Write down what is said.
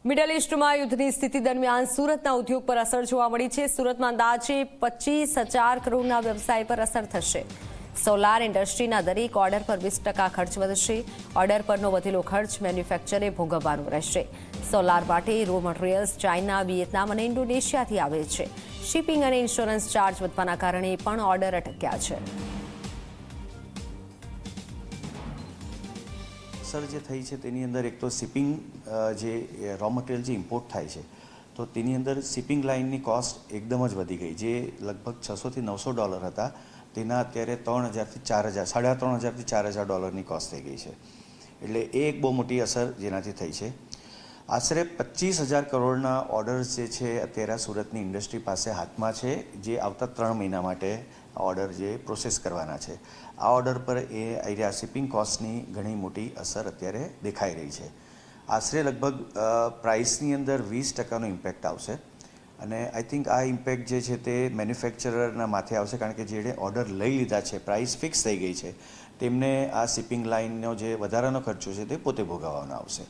Middle ઇસ્ટમાં યુદ્ધની સ્થિતિ દરમિયાન સુરતના ઉદ્યોગ પર અસર જોવા મળી છે। સુરતમાં અંદાજે 25,000 કરોડના વ્યવસાય પર અસર થશે। સોલાર ઇન્ડસ્ટ્રીના દરેક ઓર્ડર પર 20% ખર્ચ વધશે। ઓર્ડર પરનો વધેલો ખર્ચ મેન્યુફેક્ચરે ભોગવવાનો રહેશે। સોલાર માટે રો મટીરિયલ્સ ચાઇના, વિયેતનામ અને ઇન્ડોનેશિયાથી આવે છે। શિપિંગ અને ઇન્સ્યોરન્સ ચાર્જ વધવાના કારણે પણ ઓર્ડર અટક્યા છે। અસર જે થઈ છે તેની અંદર એક તો શિપિંગ જે રો મટીરિયલ જે ઇમ્પોર્ટ થાય છે તો તેની અંદર શિપિંગ લાઇનની કોસ્ટ એકદમ જ વધી ગઈ, જે લગભગ $600 થી $900 હતા તેના અત્યારે $3,000 થી $4,000 કોસ્ટ થઈ ગઈ છે। એટલે એ એક બહુ મોટી અસર જેનાથી થઈ છે। આશરે 25,000 કરોડના ઓર્ડર્સ જે છે અત્યારે સુરતની ઇન્ડસ્ટ્રી પાસે હાથમાં છે, જે આવતા 3 મહિના માટે ઓર્ડર જે પ્રોસેસ કરવાના છે। આ ઓર્ડર પર એ શિપિંગ કોસ્ટની ઘણી મોટી અસર અત્યારે દેખાઈ રહી છે। આશરે લગભગ પ્રાઇસની અંદર 20%નો ઇમ્પેક્ટ આવશે અને આઈ થિંક આ ઇમ્પેક્ટ જે છે તે મેન્યુફેક્ચરરના માથે આવશે, કારણ કે જેણે ઓર્ડર લઈ લીધા છે, પ્રાઇસ ફિક્સ થઈ ગઈ છે, તેમને આ શિપિંગ લાઇનનો જે વધારાનો ખર્ચો છે તે પોતે ભોગવવાનો આવશે।